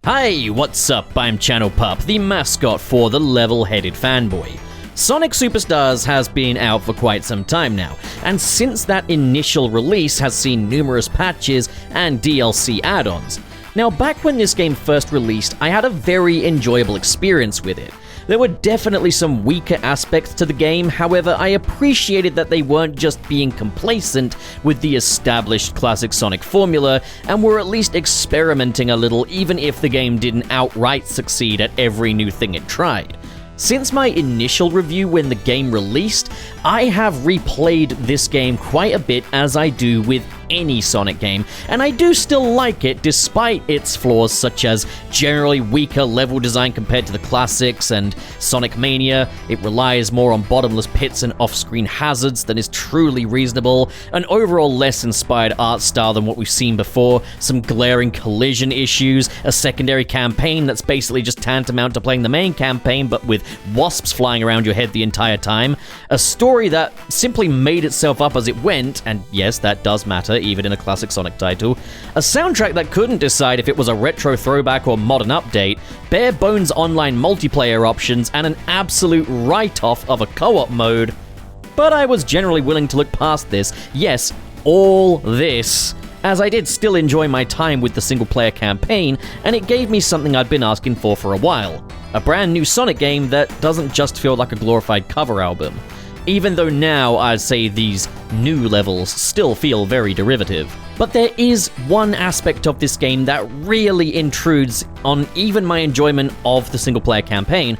Hi, what's up? I'm Channel Pup, the mascot for the level-headed fanboy. Sonic Superstars has been out for quite some time now, and since that initial release has seen numerous patches and DLC add-ons. Now, back when this game first released, I had a very enjoyable experience with it. There were definitely some weaker aspects to the game, however, I appreciated that they weren't just being complacent with the established classic Sonic formula, and were at least experimenting a little even if the game didn't outright succeed at every new thing it tried. Since my initial review when the game released, I have replayed this game quite a bit as I do with any Sonic game, and I do still like it despite its flaws such as generally weaker level design compared to the classics and Sonic Mania. It relies more on bottomless pits and off-screen hazards than is truly reasonable, an overall less inspired art style than what we've seen before, some glaring collision issues, a secondary campaign that's basically just tantamount to playing the main campaign but with wasps flying around your head the entire time, a story that simply made itself up as it went, and yes, that does matter even in a classic Sonic title, a soundtrack that couldn't decide if it was a retro throwback or modern update, bare bones online multiplayer options, and an absolute write-off of a co-op mode. But I was generally willing to look past this, yes, all this, as I did still enjoy my time with the single-player campaign, and it gave me something I'd been asking for a while. A brand new Sonic game that doesn't just feel like a glorified cover album. Even though now I'd say these new levels still feel very derivative. But there is one aspect of this game that really intrudes on even my enjoyment of the single-player campaign,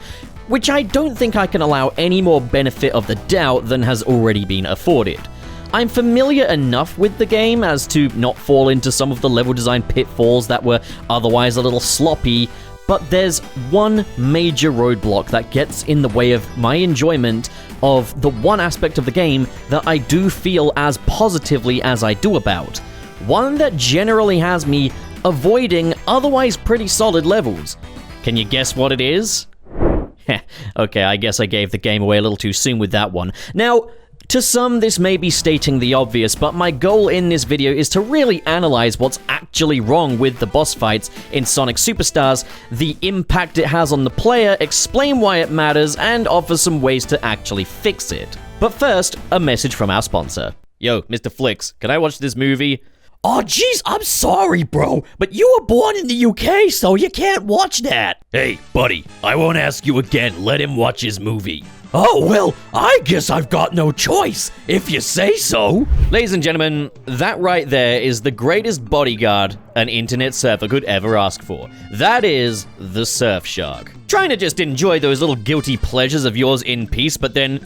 which I don't think I can allow any more benefit of the doubt than has already been afforded. I'm familiar enough with the game as to not fall into some of the level design pitfalls that were otherwise a little sloppy, but there's one major roadblock that gets in the way of my enjoyment of the one aspect of the game that I do feel as positively as I do about. One that generally has me avoiding otherwise pretty solid levels. Can you guess what it is? Okay, I guess I gave the game away a little too soon with that one. Now, to some, this may be stating the obvious, but my goal in this video is to really analyze what's actually wrong with the boss fights in Sonic Superstars, the impact it has on the player, explain why it matters, and offer some ways to actually fix it. But first, a message from our sponsor. Yo, Mr. Flicks, can I watch this movie? Oh, jeez, I'm sorry, bro, but you were born in the UK, so you can't watch that. Hey, buddy, I won't ask you again. Let him watch his movie. Oh, well, I guess I've got no choice, if you say so. Ladies and gentlemen, that right there is the greatest bodyguard an internet surfer could ever ask for. That is the Surfshark. Trying to just enjoy those little guilty pleasures of yours in peace, but then,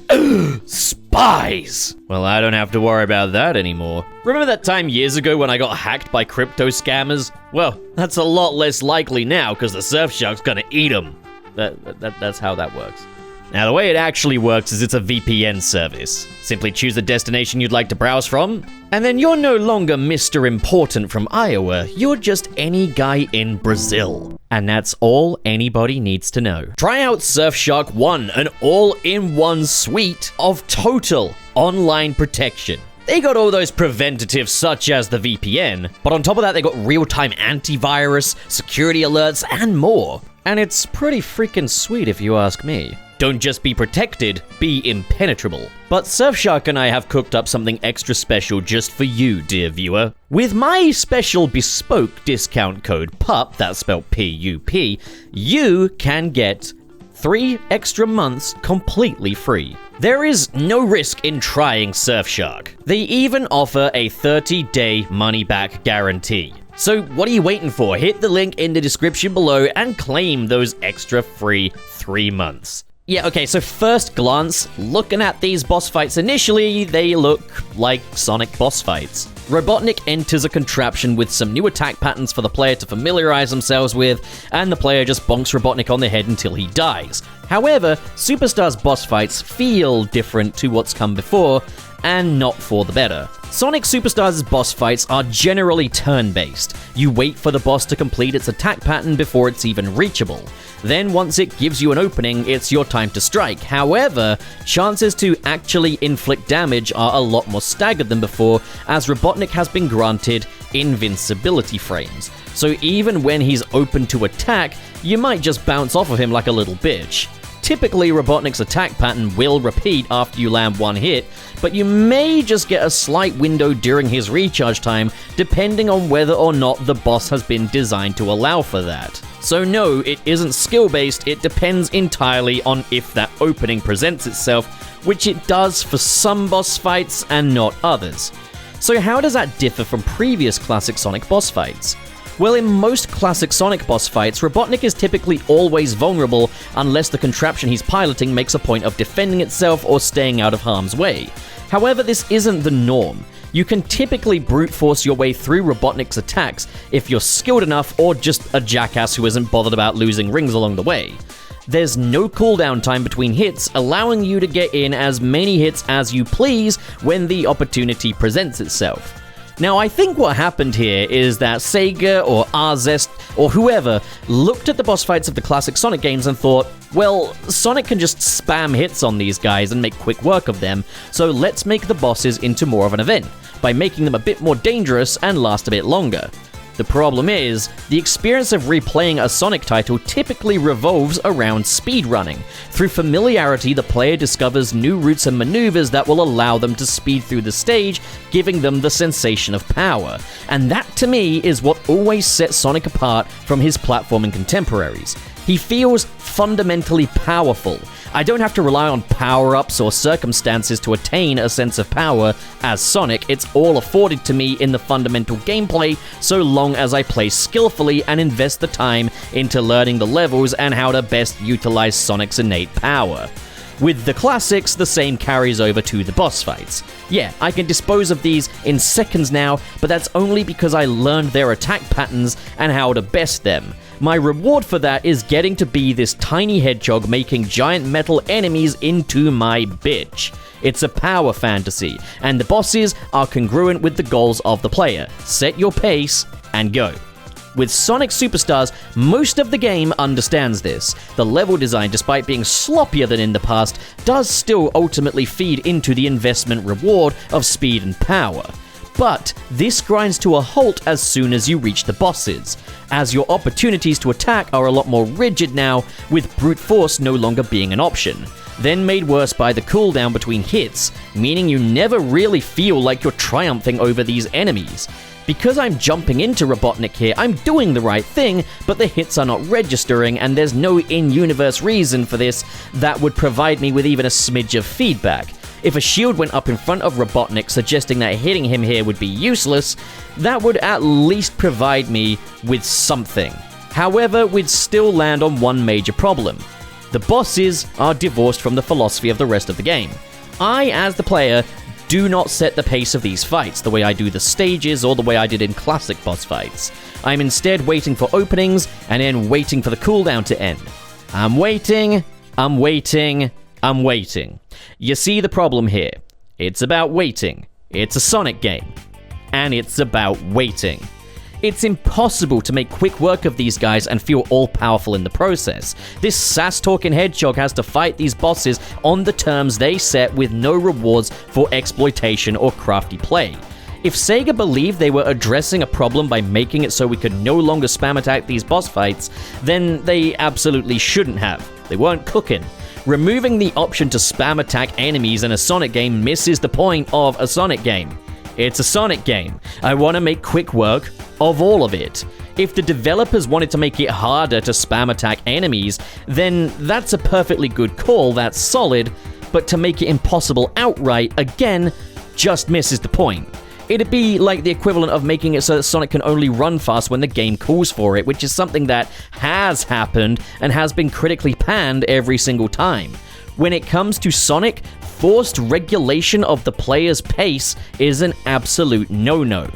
spies! Well, I don't have to worry about that anymore. Remember that time years ago when I got hacked by crypto scammers? Well, that's a lot less likely now, because the Surfshark's gonna eat them. That's how that works. Now, the way it actually works is it's a VPN service. Simply choose the destination you'd like to browse from, and then you're no longer Mr. Important from Iowa, you're just any guy in Brazil. And that's all anybody needs to know. Try out Surfshark One, an all-in-one suite of total online protection. They got all those preventatives such as the VPN, but on top of that they got real-time antivirus, security alerts, and more. And it's pretty freaking sweet if you ask me. Don't just be protected, be impenetrable. But Surfshark and I have cooked up something extra special just for you, dear viewer. With my special bespoke discount code PUP, that's spelled P-U-P, you can get 3 extra months completely free. There is no risk in trying Surfshark. They even offer a 30-day money-back guarantee. So what are you waiting for? Hit the link in the description below and claim those extra free 3 months. Yeah, okay, so first glance, looking at these boss fights initially, they look like Sonic boss fights. Robotnik enters a contraption with some new attack patterns for the player to familiarize themselves with, and the player just bonks Robotnik on the head until he dies. However, Superstar's boss fights feel different to what's come before, and not for the better. Sonic Superstars' boss fights are generally turn-based. You wait for the boss to complete its attack pattern before it's even reachable. Then once it gives you an opening, it's your time to strike. However, chances to actually inflict damage are a lot more staggered than before, as Robotnik has been granted invincibility frames. so even when he's open to attack, you might just bounce off of him like a little bitch. Typically, Robotnik's attack pattern will repeat after you land one hit, but you may just get a slight window during his recharge time, depending on whether or not the boss has been designed to allow for that. So no, it isn't skill-based, it depends entirely on if that opening presents itself, which it does for some boss fights and not others. So how does that differ from previous classic Sonic boss fights? Well, in most classic Sonic boss fights, Robotnik is typically always vulnerable unless the contraption he's piloting makes a point of defending itself or staying out of harm's way. However, this isn't the norm. You can typically brute force your way through Robotnik's attacks if you're skilled enough or just a jackass who isn't bothered about losing rings along the way. There's no cooldown time between hits, allowing you to get in as many hits as you please when the opportunity presents itself. Now, I think what happened here is that Sega or Arzest or whoever looked at the boss fights of the classic Sonic games and thought, well, Sonic can just spam hits on these guys and make quick work of them, so let's make the bosses into more of an event, by making them a bit more dangerous and last a bit longer. The problem is, the experience of replaying a Sonic title typically revolves around speedrunning. Through familiarity, the player discovers new routes and maneuvers that will allow them to speed through the stage, giving them the sensation of power. And that, to me, is what always sets Sonic apart from his platforming contemporaries. He feels fundamentally powerful. I don't have to rely on power-ups or circumstances to attain a sense of power. As Sonic, it's all afforded to me in the fundamental gameplay, so long as I play skillfully and invest the time into learning the levels and how to best utilize Sonic's innate power. With the classics, the same carries over to the boss fights. Yeah, I can dispose of these in seconds now, but that's only because I learned their attack patterns and how to best them. My reward for that is getting to be this tiny hedgehog making giant metal enemies into my bitch. It's a power fantasy, and the bosses are congruent with the goals of the player. Set your pace and go. With Sonic Superstars, most of the game understands this. The level design, despite being sloppier than in the past, does still ultimately feed into the investment reward of speed and power. But this grinds to a halt as soon as you reach the bosses, as your opportunities to attack are a lot more rigid now, with brute force no longer being an option. Then made worse by the cooldown between hits, meaning you never really feel like you're triumphing over these enemies. Because I'm jumping into Robotnik here, I'm doing the right thing, but the hits are not registering, and there's no in-universe reason for this that would provide me with even a smidge of feedback. If a shield went up in front of Robotnik suggesting that hitting him here would be useless, that would at least provide me with something. However, we'd still land on one major problem. The bosses are divorced from the philosophy of the rest of the game. I, as the player, do not set the pace of these fights the way I do the stages or the way I did in classic boss fights. I'm instead waiting for openings and then waiting for the cooldown to end. I'm waiting. You see the problem here. It's about waiting. It's a Sonic game. And it's about waiting. It's impossible to make quick work of these guys and feel all-powerful in the process. This sass-talking hedgehog has to fight these bosses on the terms they set with no rewards for exploitation or crafty play. If Sega believed they were addressing a problem by making it so we could no longer spam attack these boss fights, then they absolutely shouldn't have. They weren't cooking. Removing the option to spam attack enemies in a Sonic game misses the point of a Sonic game. It's a Sonic game. I want to make quick work of all of it. If the developers wanted to make it harder to spam attack enemies, then that's a perfectly good call, that's solid, but to make it impossible outright, again, just misses the point. It'd be like the equivalent of making it so that Sonic can only run fast when the game calls for it, which is something that has happened and has been critically panned every single time. When it comes to Sonic, forced regulation of the player's pace is an absolute no-no.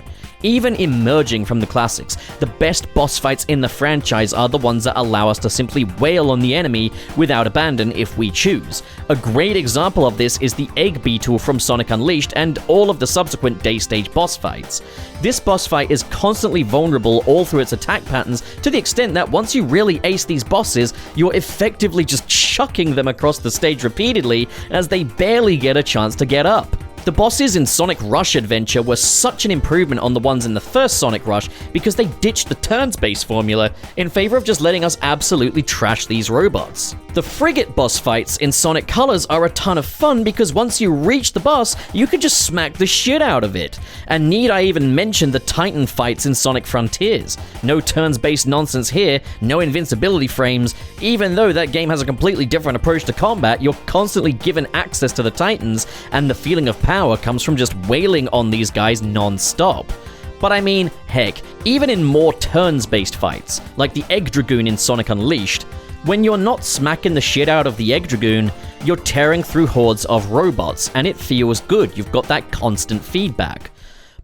Even emerging from the classics, the best boss fights in the franchise are the ones that allow us to simply wail on the enemy without abandon if we choose. A great example of this is the Egg Beetle from Sonic Unleashed and all of the subsequent day-stage boss fights. This boss fight is constantly vulnerable all through its attack patterns to the extent that once you really ace these bosses, you're effectively just chucking them across the stage repeatedly as they barely get a chance to get up. The bosses in Sonic Rush Adventure were such an improvement on the ones in the first Sonic Rush because they ditched the turns-based formula in favor of just letting us absolutely trash these robots. The frigate boss fights in Sonic Colors are a ton of fun because once you reach the boss, you can just smack the shit out of it. And need I even mention the Titan fights in Sonic Frontiers? No turns-based nonsense here, no invincibility frames. Even though that game has a completely different approach to combat, you're constantly given access to the Titans, and the feeling of power comes from just wailing on these guys non-stop. But I mean, heck, even in more turns-based fights, like the Egg Dragoon in Sonic Unleashed, when you're not smacking the shit out of the Egg Dragoon, you're tearing through hordes of robots, and it feels good. You've got that constant feedback.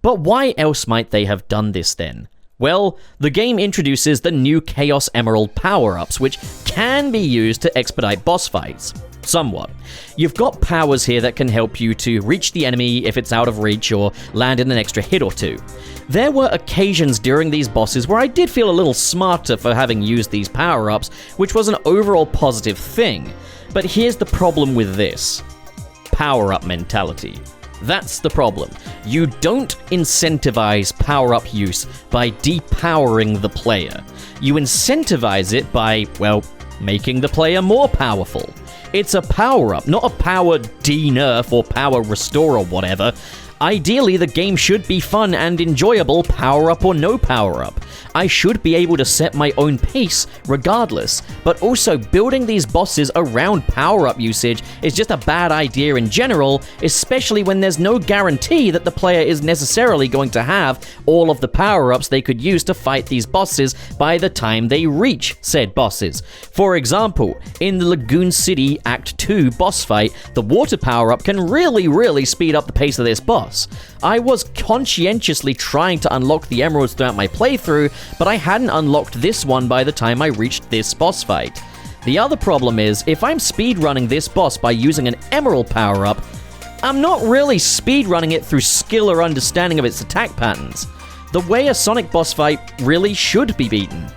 But why else might they have done this then? Well, the game introduces the new Chaos Emerald power-ups, which can be used to expedite boss fights. Somewhat. You've got powers here that can help you to reach the enemy if it's out of reach or land in an extra hit or two. There were occasions during these bosses where I did feel a little smarter for having used these power-ups, which was an overall positive thing. But here's the problem with this. Power-up mentality. That's the problem. You don't incentivize power-up use by depowering the player. You incentivize it by, well, making the player more powerful. It's a power-up, not a power de-nerf or power restore or whatever. Ideally, the game should be fun and enjoyable, power-up or no power-up. I should be able to set my own pace regardless, but also building these bosses around power-up usage is just a bad idea in general, especially when there's no guarantee that the player is necessarily going to have all of the power-ups they could use to fight these bosses by the time they reach said bosses. For example, in the Lagoon City Act 2 boss fight, the water power-up can really speed up the pace of this boss. I was conscientiously trying to unlock the emeralds throughout my playthrough, but I hadn't unlocked this one by the time I reached this boss fight. The other problem is, if I'm speedrunning this boss by using an emerald power-up, I'm not really speedrunning it through skill or understanding of its attack patterns, the way a Sonic boss fight really should be beaten.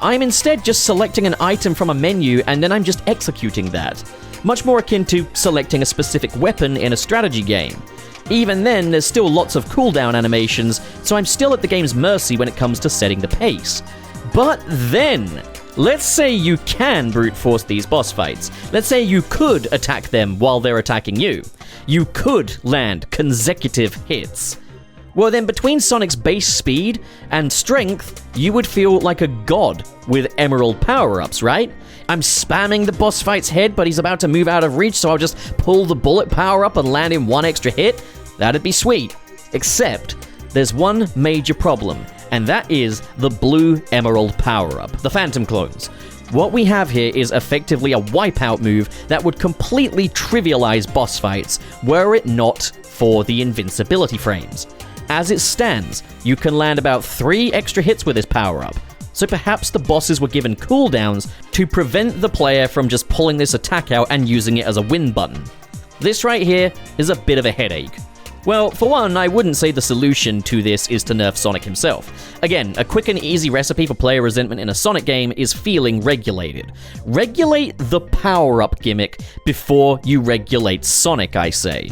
I'm instead just selecting an item from a menu and then I'm just executing that, much more akin to selecting a specific weapon in a strategy game. Even then, there's still lots of cooldown animations, so I'm still at the game's mercy when it comes to setting the pace. But then, let's say you can brute force these boss fights. Let's say you could attack them while they're attacking you. You could land consecutive hits. Well then, between Sonic's base speed and strength, you would feel like a god with emerald power-ups, right? I'm spamming the boss fight's head, but he's about to move out of reach, so I'll just pull the bullet power-up and land him one extra hit. That'd be sweet. Except, there's one major problem, and that is the blue emerald power-up, the Phantom Clones. What we have here is effectively a wipeout move that would completely trivialize boss fights were it not for the invincibility frames. As it stands, you can land about 3 extra hits with this power-up. So perhaps the bosses were given cooldowns to prevent the player from just pulling this attack out and using it as a win button. This right here is a bit of a headache. Well, for one, I wouldn't say the solution to this is to nerf Sonic himself. Again, a quick and easy recipe for player resentment in a Sonic game is feeling regulated. Regulate the power-up gimmick before you regulate Sonic, I say.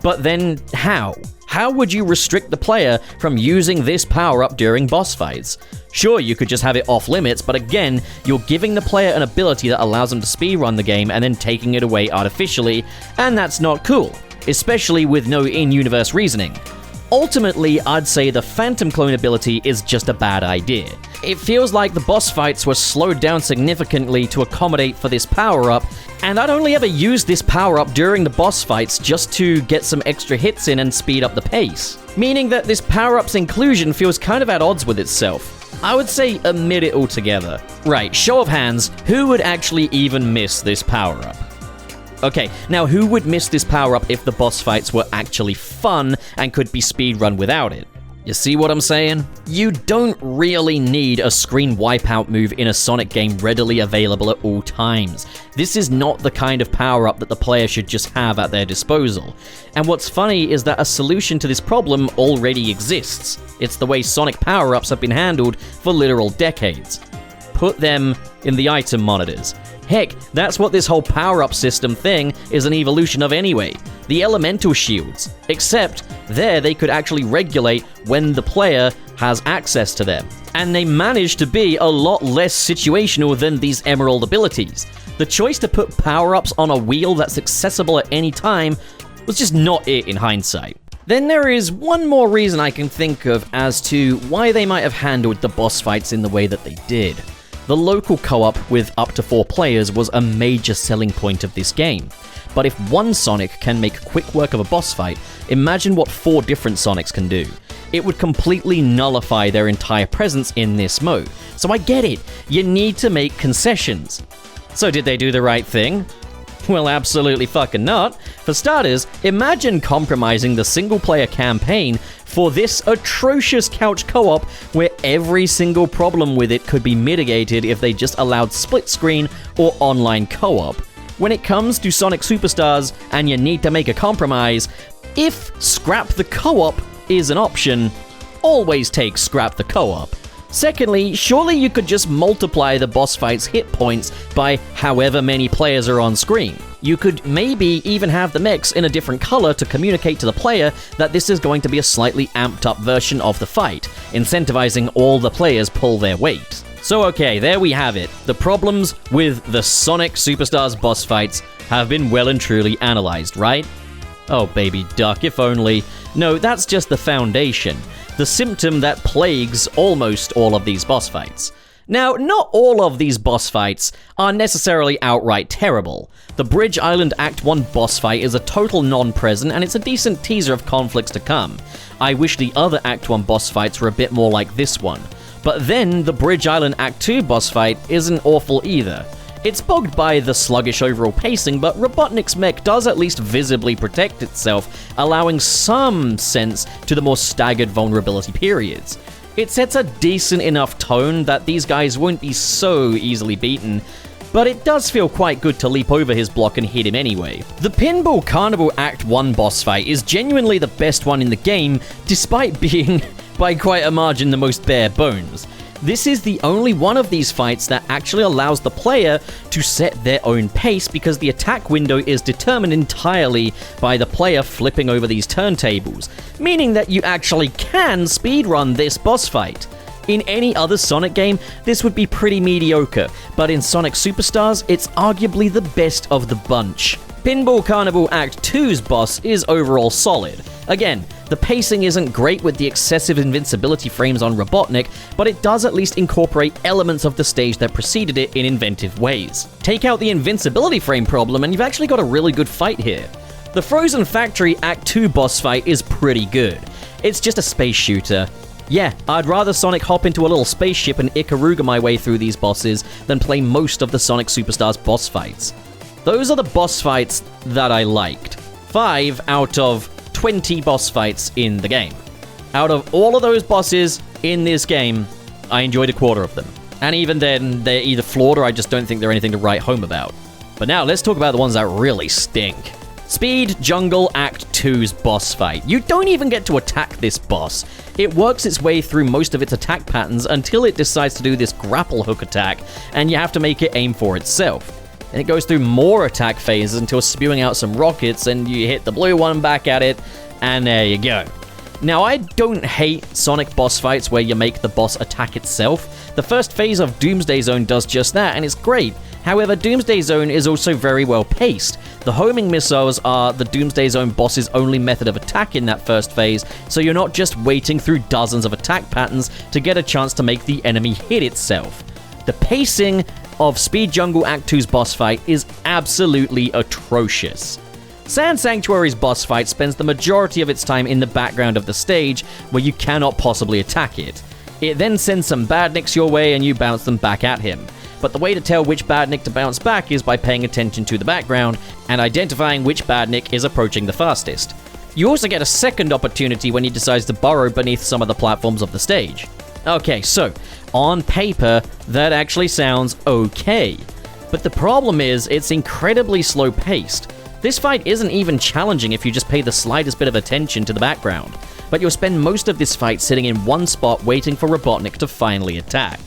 But then, how? How would you restrict the player from using this power-up during boss fights? Sure, you could just have it off limits, but again, you're giving the player an ability that allows them to speedrun the game and then taking it away artificially, and that's not cool, especially with no in-universe reasoning. Ultimately, I'd say the Phantom Clone ability is just a bad idea. It feels like the boss fights were slowed down significantly to accommodate for this power-up, and I'd only ever use this power-up during the boss fights just to get some extra hits in and speed up the pace. Meaning that this power-up's inclusion feels kind of at odds with itself. I would say omit it altogether. Right, show of hands, who would actually even miss this power-up? Okay, now who would miss this power-up if the boss fights were actually fun and could be speedrun without it? You see what I'm saying? You don't really need a screen wipeout move in a Sonic game readily available at all times. This is not the kind of power-up that the player should just have at their disposal. And what's funny is that a solution to this problem already exists. It's the way Sonic power-ups have been handled for literal decades. Put them in the item monitors. Heck, that's what this whole power-up system thing is an evolution of anyway. the elemental shields, except there they could actually regulate when the player has access to them. And they managed to be a lot less situational than these emerald abilities. The choice to put power-ups on a wheel that's accessible at any time was just not it in hindsight. Then there is one more reason I can think of as to why they might have handled the boss fights in the way that they did. The local co-op with up to 4 players was a major selling point of this game. But if one Sonic can make quick work of a boss fight, imagine what 4 different Sonics can do. It would completely nullify their entire presence in this mode. So I get it, you need to make concessions. So did they do the right thing? Well, absolutely fucking not. For starters, imagine compromising the single-player campaign for this atrocious couch co-op where every single problem with it could be mitigated if they just allowed split screen or online co-op. When it comes to Sonic Superstars and you need to make a compromise, if scrap the co-op is an option, always take scrap the co-op. Secondly, surely you could just multiply the boss fight's hit points by however many players are on screen. You could maybe even have the mechs in a different color to communicate to the player that this is going to be a slightly amped up version of the fight, incentivizing all the players pull their weight. So okay, there we have it. The problems with the Sonic Superstars boss fights have been well and truly analyzed, right? Oh baby duck, if only. No, that's just the foundation. The symptom that plagues almost all of these boss fights. Now, not all of these boss fights are necessarily outright terrible. The Bridge Island Act 1 boss fight is a total non-present, and it's a decent teaser of conflicts to come. I wish the other Act 1 boss fights were a bit more like this one. But then, the Bridge Island Act 2 boss fight isn't awful either. It's bogged by the sluggish overall pacing, but Robotnik's mech does at least visibly protect itself, allowing some sense to the more staggered vulnerability periods. It sets a decent enough tone that these guys won't be so easily beaten, but it does feel quite good to leap over his block and hit him anyway. The Pinball Carnival Act 1 boss fight is genuinely the best one in the game, despite being, by quite a margin, the most bare bones. This is the only one of these fights that actually allows the player to set their own pace because the attack window is determined entirely by the player flipping over these turntables, meaning that you actually can speedrun this boss fight. In any other Sonic game, this would be pretty mediocre, but in Sonic Superstars, it's arguably the best of the bunch. Pinball Carnival Act 2's boss is overall solid. Again, the pacing isn't great with the excessive invincibility frames on Robotnik, but it does at least incorporate elements of the stage that preceded it in inventive ways. Take out the invincibility frame problem and you've actually got a really good fight here. The Frozen Factory Act 2 boss fight is pretty good. It's just a space shooter. Yeah, I'd rather Sonic hop into a little spaceship and Ikaruga my way through these bosses than play most of the Sonic Superstars boss fights. Those are the boss fights that I liked. 5 out of 20 boss fights in the game. Out of all of those bosses in this game, I enjoyed a quarter of them. And even then, they're either flawed or I just don't think they're anything to write home about. But now, let's talk about the ones that really stink. Speed Jungle Act 2's boss fight. You don't even get to attack this boss. It works its way through most of its attack patterns until it decides to do this grapple hook attack, and you have to make it aim for itself. And it goes through more attack phases until spewing out some rockets, and you hit the blue one back at it, and there you go. Now, I don't hate Sonic boss fights where you make the boss attack itself. The first phase of Doomsday Zone does just that, and it's great. However, Doomsday Zone is also very well paced. The homing missiles are the Doomsday Zone boss's only method of attack in that first phase, so you're not just waiting through dozens of attack patterns to get a chance to make the enemy hit itself. The pacing of Speed Jungle Act 2's boss fight is absolutely atrocious. Sand Sanctuary's boss fight spends the majority of its time in the background of the stage, where you cannot possibly attack it. It then sends some badniks your way and you bounce them back at him. But the way to tell which badnik to bounce back is by paying attention to the background and identifying which badnik is approaching the fastest. You also get a second opportunity when he decides to burrow beneath some of the platforms of the stage. Okay, so, on paper, that actually sounds okay. But the problem is, it's incredibly slow-paced. This fight isn't even challenging if you just pay the slightest bit of attention to the background, but you'll spend most of this fight sitting in one spot waiting for Robotnik to finally attack.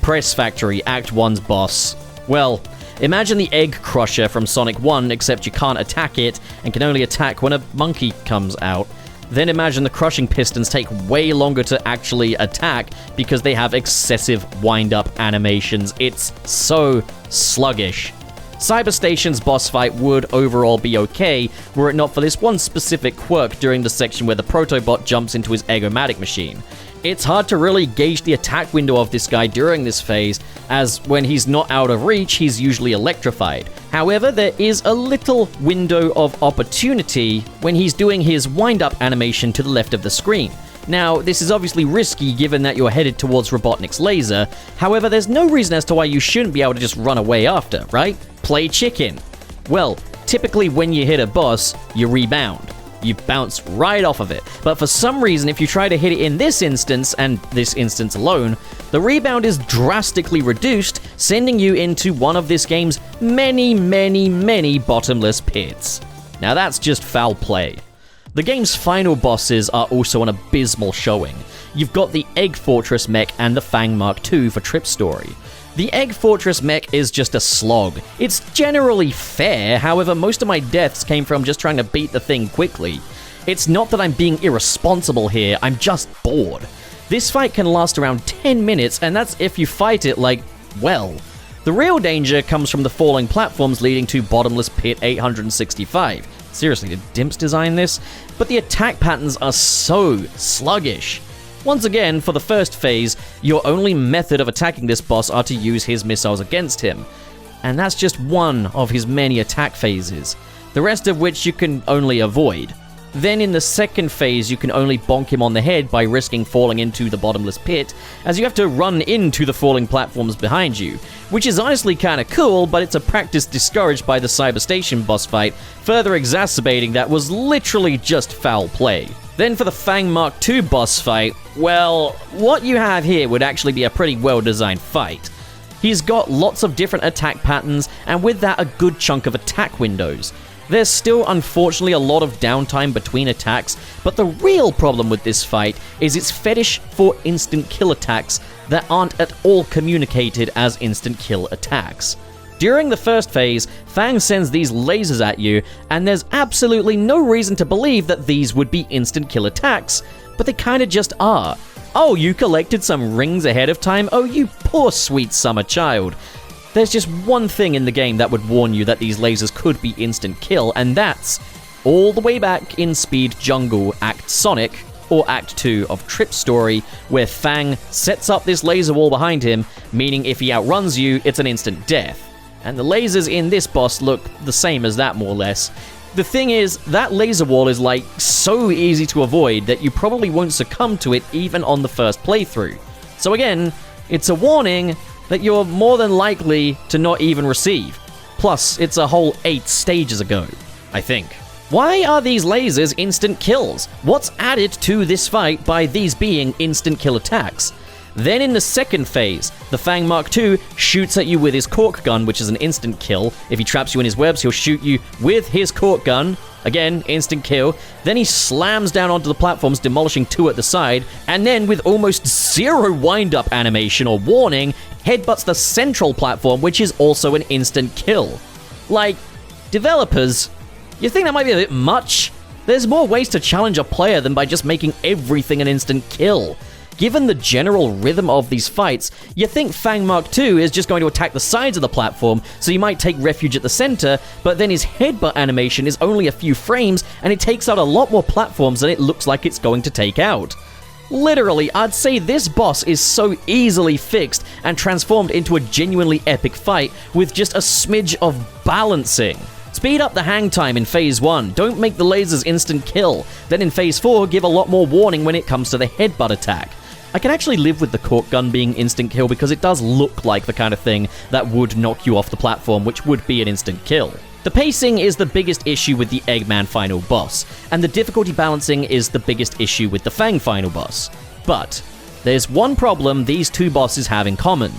Press Factory Act 1's boss. Well, Imagine the Egg Crusher from Sonic 1, except you can't attack it, and can only attack when a monkey comes out. Then imagine the crushing pistons take way longer to actually attack because they have excessive wind-up animations. It's so sluggish. Cyberstation's boss fight would overall be okay were it not for this one specific quirk during the section where the Protobot jumps into his Egg-O-Matic machine. It's hard to really gauge the attack window of this guy during this phase, as when he's not out of reach, he's usually electrified. However, there is a little window of opportunity when he's doing his wind-up animation to the left of the screen. Now, this is obviously risky given that you're headed towards Robotnik's laser, however, there's no reason as to why you shouldn't be able to just run away after, right? Play chicken. Well, typically when you hit a boss, you rebound. You bounce right off of it. But for some reason, if you try to hit it in this instance, and this instance alone, the rebound is drastically reduced, sending you into one of this game's many bottomless pits. Now that's just foul play. The game's final bosses are also an abysmal showing. You've got the Egg Fortress mech and the Fang Mark II for Trip Story. The Egg Fortress mech is just a slog. It's generally fair, however, most of my deaths came from just trying to beat the thing quickly. It's not that I'm being irresponsible here, I'm just bored. This fight can last around 10 minutes, and that's if you fight it like, well. The real danger comes from the falling platforms leading to Bottomless Pit 865. Seriously, did Dimps design this? But the attack patterns are so sluggish. Once again, for the first phase, your only method of attacking this boss are to use his missiles against him. And that's just one of his many attack phases, the rest of which you can only avoid. Then in the second phase, you can only bonk him on the head by risking falling into the bottomless pit, as you have to run into the falling platforms behind you, which is honestly kinda cool, but it's a practice discouraged by the Cyberstation boss fight, further exacerbating that was literally just foul play. Then for the Fang Mark II boss fight, well, what you have here would actually be a pretty well-designed fight. He's got lots of different attack patterns, and with that a good chunk of attack windows. There's still unfortunately a lot of downtime between attacks, but the real problem with this fight is its fetish for instant kill attacks that aren't at all communicated as instant kill attacks. During the first phase, Fang sends these lasers at you, and there's absolutely no reason to believe that these would be instant kill attacks, but they kinda just are. Oh, you collected some rings ahead of time? Oh, you poor sweet summer child. There's just one thing in the game that would warn you that these lasers could be instant kill, and that's all the way back in Speed Jungle Act Sonic, or Act 2 of Trip Story, where Fang sets up this laser wall behind him, meaning if he outruns you, it's an instant death. And the lasers in this boss look the same as that, more or less. The thing is, that laser wall is like so easy to avoid that you probably won't succumb to it even on the first playthrough. So again, it's a warning that you're more than likely to not even receive. Plus, it's a whole 8 stages ago, I think. Why are these lasers instant kills? What's added to this fight by these being instant kill attacks? Then in the second phase, the Fang Mark II shoots at you with his cork gun, which is an instant kill. If he traps you in his webs, he'll shoot you with his cork gun. Again, instant kill. Then he slams down onto the platforms, demolishing 2 at the side, and then with almost zero wind-up animation or warning, headbutts the central platform, which is also an instant kill. Like, developers, you think that might be a bit much? There's more ways to challenge a player than by just making everything an instant kill. Given the general rhythm of these fights, you think Fang Mark II is just going to attack the sides of the platform, so you might take refuge at the center, but then his headbutt animation is only a few frames, and it takes out a lot more platforms than it looks like it's going to take out. Literally, I'd say this boss is so easily fixed and transformed into a genuinely epic fight with just a smidge of balancing. Speed up the hang time in Phase 1, don't make the lasers instant kill, then in Phase 4 give a lot more warning when it comes to the headbutt attack. I can actually live with the cork gun being instant kill because it does look like the kind of thing that would knock you off the platform, which would be an instant kill. The pacing is the biggest issue with the Eggman final boss, and the difficulty balancing is the biggest issue with the Fang final boss. But there's one problem these two bosses have in common.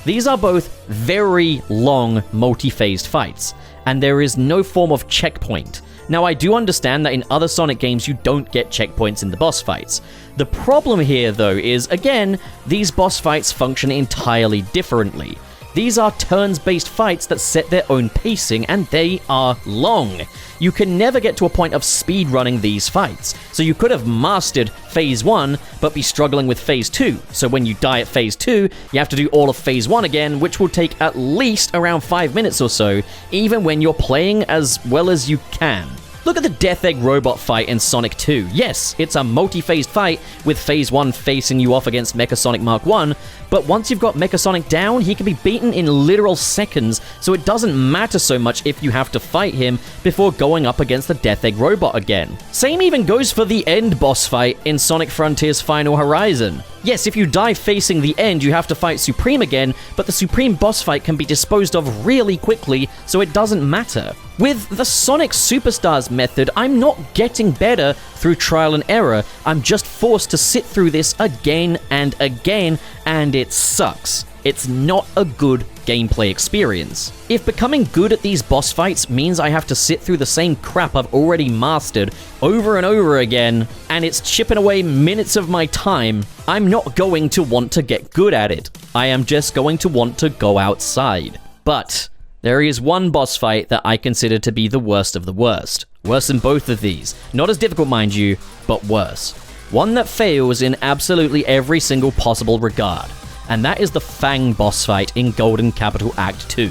These are both very long, multi-phased fights, and there is no form of checkpoint. Now, I do understand that in other Sonic games you don't get checkpoints in the boss fights. The problem here, though, is, again, these boss fights function entirely differently. These are turns-based fights that set their own pacing, and they are long. You can never get to a point of speedrunning these fights, so you could have mastered Phase 1, but be struggling with Phase 2. So when you die at Phase 2, you have to do all of Phase 1 again, which will take at least around 5 minutes or so, even when you're playing as well as you can. Look at the Death Egg robot fight in Sonic 2. Yes, it's a multi-phased fight, with Phase 1 facing you off against Mecha Sonic Mark 1, but once you've got Mecha Sonic down, he can be beaten in literal seconds, so it doesn't matter so much if you have to fight him before going up against the Death Egg robot again. Same even goes for the end boss fight in Sonic Frontiers Final Horizon. Yes, if you die facing the end, you have to fight Supreme again, but the Supreme boss fight can be disposed of really quickly, so it doesn't matter. With the Sonic Superstars method, I'm not getting better through trial and error. I'm just forced to sit through this again and again, and it sucks. It's not a good gameplay experience. If becoming good at these boss fights means I have to sit through the same crap I've already mastered over and over again, and it's chipping away minutes of my time, I'm not going to want to get good at it. I am just going to want to go outside. But there is one boss fight that I consider to be the worst of the worst. Worse than both of these. Not as difficult, mind you, but worse. One that fails in absolutely every single possible regard. And that is the Fang boss fight in Golden Capital Act 2.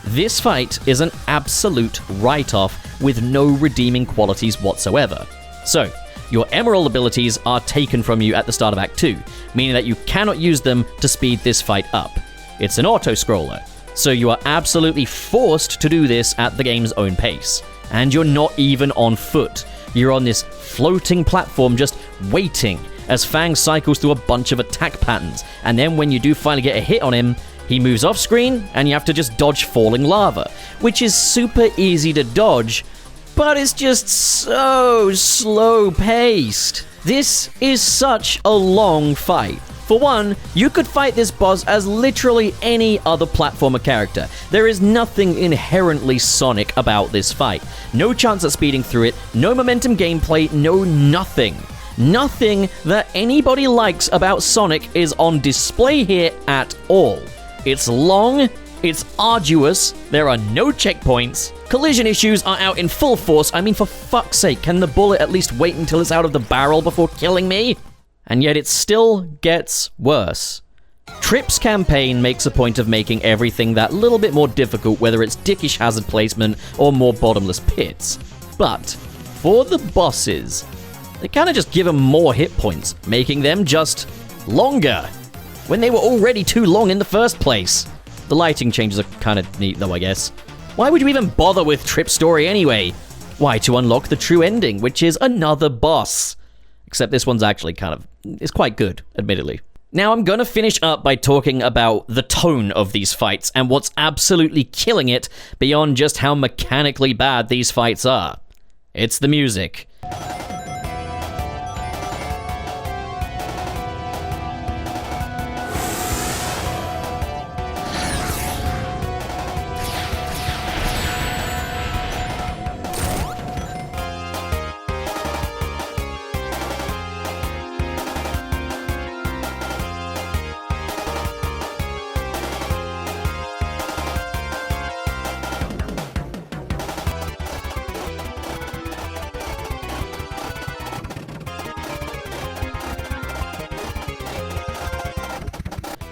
This fight is an absolute write-off with no redeeming qualities whatsoever. So, your Emerald abilities are taken from you at the start of Act 2, meaning that you cannot use them to speed this fight up. It's an auto-scroller, so you are absolutely forced to do this at the game's own pace. And you're not even on foot. You're on this floating platform just waiting as Fang cycles through a bunch of attack patterns, and then when you do finally get a hit on him, he moves off screen and you have to just dodge falling lava, which is super easy to dodge, but it's just so slow paced. This is such a long fight. For one, you could fight this boss as literally any other platformer character. There is nothing inherently Sonic about this fight. No chance at speeding through it, no momentum gameplay, no nothing. Nothing that anybody likes about Sonic is on display here at all. It's long, it's arduous, there are no checkpoints, collision issues are out in full force. I mean, for fuck's sake, can the bullet at least wait until it's out of the barrel before killing me? And yet it still gets worse. Trip's campaign makes a point of making everything that little bit more difficult, whether it's dickish hazard placement or more bottomless pits. But for the bosses, they kind of just give them more hit points, making them just longer, when they were already too long in the first place. The lighting changes are kind of neat though, I guess. Why would you even bother with Trip's story anyway? Why, to unlock the true ending, which is another boss. Except this one's actually it's quite good, admittedly. Now I'm gonna finish up by talking about the tone of these fights and what's absolutely killing it beyond just how mechanically bad these fights are. It's the music.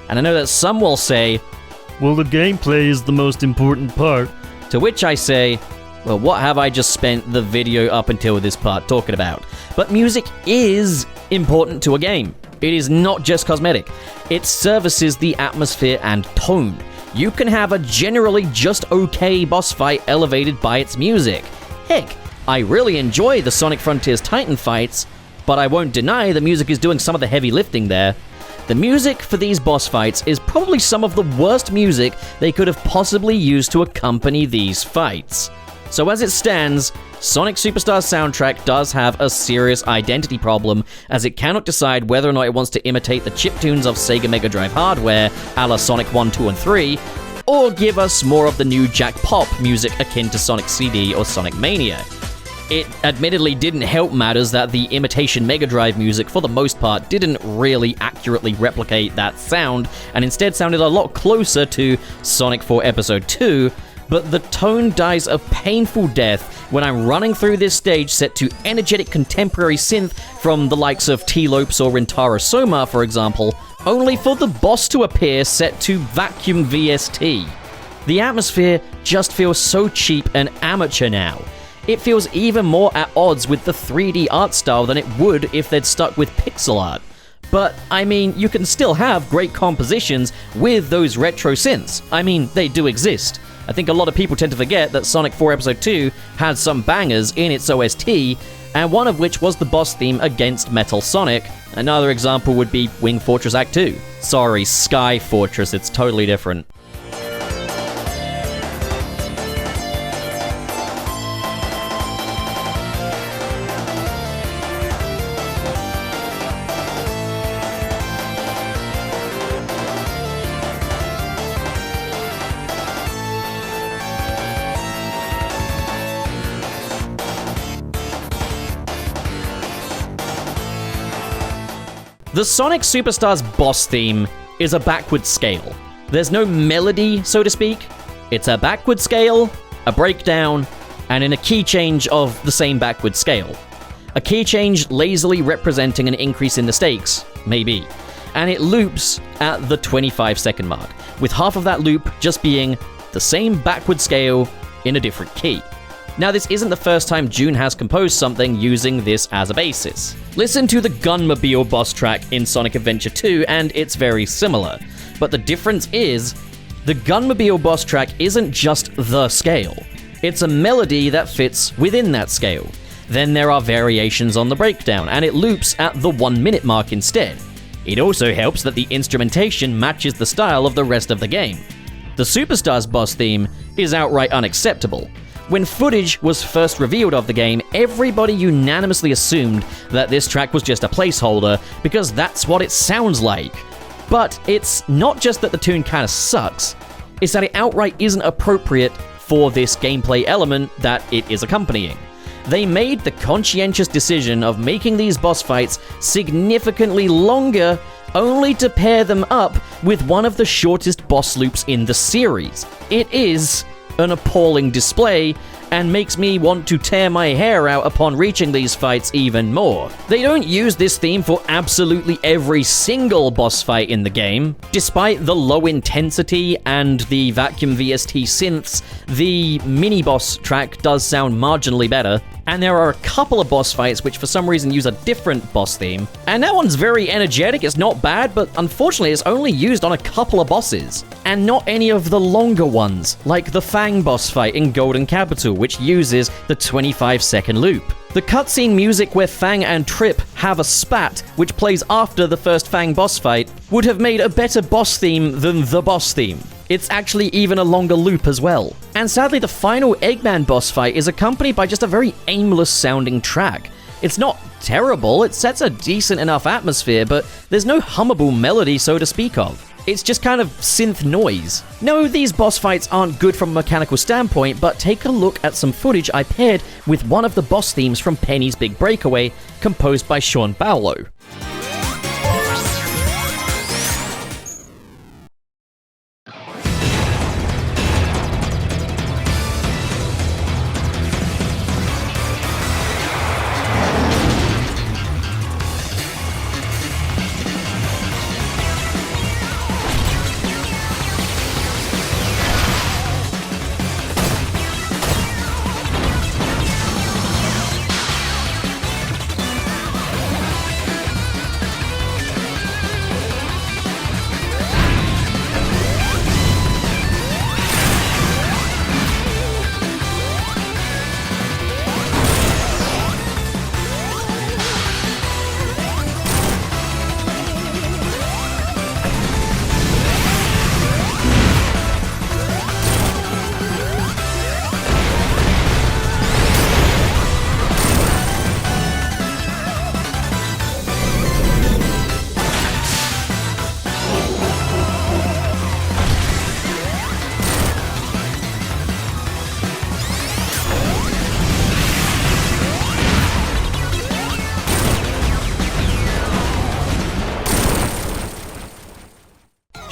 And I know that some will say, well, the gameplay is the most important part. To which I say, well, what have I just spent the video up until this part talking about? But music is important to a game. It is not just cosmetic. It services the atmosphere and tone. You can have a generally just okay boss fight elevated by its music. Heck, I really enjoy the Sonic Frontiers Titan fights, but I won't deny the music is doing some of the heavy lifting there. The music for these boss fights is probably some of the worst music they could have possibly used to accompany these fights. So as it stands, Sonic Superstars soundtrack does have a serious identity problem, as it cannot decide whether or not it wants to imitate the chiptunes of Sega Mega Drive hardware, a la Sonic 1, 2, and 3, or give us more of the new Jack Pop music akin to Sonic CD or Sonic Mania. It admittedly didn't help matters that the imitation Mega Drive music, for the most part, didn't really accurately replicate that sound, and instead sounded a lot closer to Sonic 4 Episode 2, but the tone dies a painful death when I'm running through this stage set to energetic contemporary synth from the likes of T-Lopes or Rintaro Soma, for example, only for the boss to appear set to Vacuum VST. The atmosphere just feels so cheap and amateur now. It feels even more at odds with the 3D art style than it would if they'd stuck with pixel art. But, I mean, you can still have great compositions with those retro synths. I mean, they do exist. I think a lot of people tend to forget that Sonic 4 Episode 2 had some bangers in its OST, and one of which was the boss theme against Metal Sonic. Another example would be Wing Fortress Act 2. Sorry, Sky Fortress, it's totally different. The Sonic Superstars boss theme is a backward scale. There's no melody, so to speak. It's a backward scale, a breakdown, and in a key change of the same backward scale. A key change lazily representing an increase in the stakes, maybe. And it loops at the 25-second mark, with half of that loop just being the same backward scale in a different key. Now, this isn't the first time Jun has composed something using this as a basis. Listen to the Gunmobile boss track in Sonic Adventure 2, and it's very similar. But the difference is, the Gunmobile boss track isn't just the scale. It's a melody that fits within that scale. Then there are variations on the breakdown, and it loops at the 1 minute mark instead. It also helps that the instrumentation matches the style of the rest of the game. The Superstars boss theme is outright unacceptable. When footage was first revealed of the game, everybody unanimously assumed that this track was just a placeholder because that's what it sounds like. But it's not just that the tune kinda sucks, it's that it outright isn't appropriate for this gameplay element that it is accompanying. They made the conscientious decision of making these boss fights significantly longer only to pair them up with one of the shortest boss loops in the series. It is an appalling display, and makes me want to tear my hair out upon reaching these fights even more. They don't use this theme for absolutely every single boss fight in the game. Despite the low intensity and the Vacuum VST synths, the mini-boss track does sound marginally better, and there are a couple of boss fights which for some reason use a different boss theme. And that one's very energetic, it's not bad, but unfortunately it's only used on a couple of bosses. And not any of the longer ones, like the Fang boss fight in Golden Capital, which uses the 25-second loop. The cutscene music where Fang and Trip have a spat, which plays after the first Fang boss fight, would have made a better boss theme than the boss theme. It's actually even a longer loop as well. And sadly, the final Eggman boss fight is accompanied by just a very aimless sounding track. It's not terrible, it sets a decent enough atmosphere, but there's no hummable melody so to speak of. It's just kind of synth noise. No, these boss fights aren't good from a mechanical standpoint, but take a look at some footage I paired with one of the boss themes from Penny's Big Breakaway, composed by Sean Bowlow.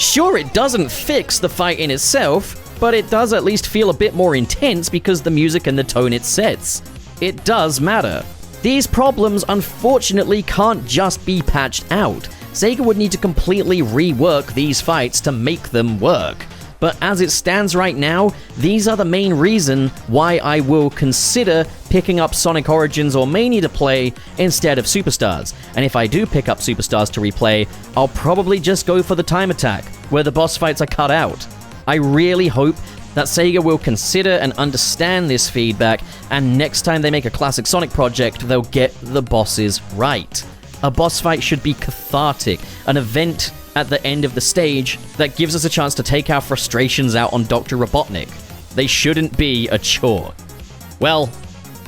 Sure, it doesn't fix the fight in itself, but it does at least feel a bit more intense because the music and the tone it sets. It does matter. These problems, unfortunately, can't just be patched out. Sega would need to completely rework these fights to make them work. But as it stands right now, these are the main reason why I will consider picking up Sonic Origins or Mania to play instead of Superstars. And if I do pick up Superstars to replay, I'll probably just go for the Time Attack, where the boss fights are cut out. I really hope that Sega will consider and understand this feedback, and next time they make a classic Sonic project, they'll get the bosses right. A boss fight should be cathartic, an event at the end of the stage that gives us a chance to take our frustrations out on Dr. Robotnik. They shouldn't be a chore. Well,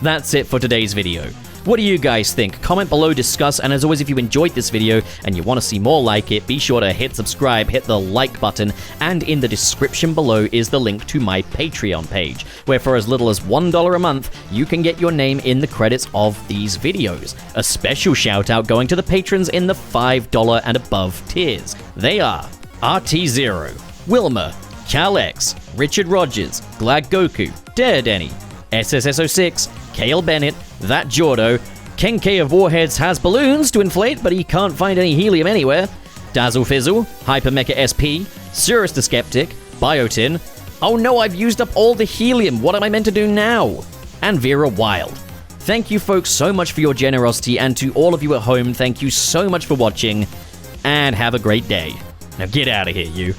that's it for today's video. What do you guys think? Comment below, discuss, and as always, if you enjoyed this video and you want to see more like it, be sure to hit subscribe, hit the like button, and in the description below is the link to my Patreon page, where for as little as $1 a month, you can get your name in the credits of these videos. A special shout out going to the patrons in the $5 and above tiers. They are RT0, Wilma, Cal-X, Richard Rogers, Glad Goku, Dare Denny, SSS06, Kale Bennett, That Jordo, Kenke of Warheads has balloons to inflate, but he can't find any helium anywhere, Dazzle Fizzle, Hypermecha SP, Cirrus the Skeptic, Biotin, oh no, I've used up all the helium, what am I meant to do now? And Vera Wild. Thank you folks so much for your generosity, and to all of you at home, thank you so much for watching, and have a great day. Now get out of here, you.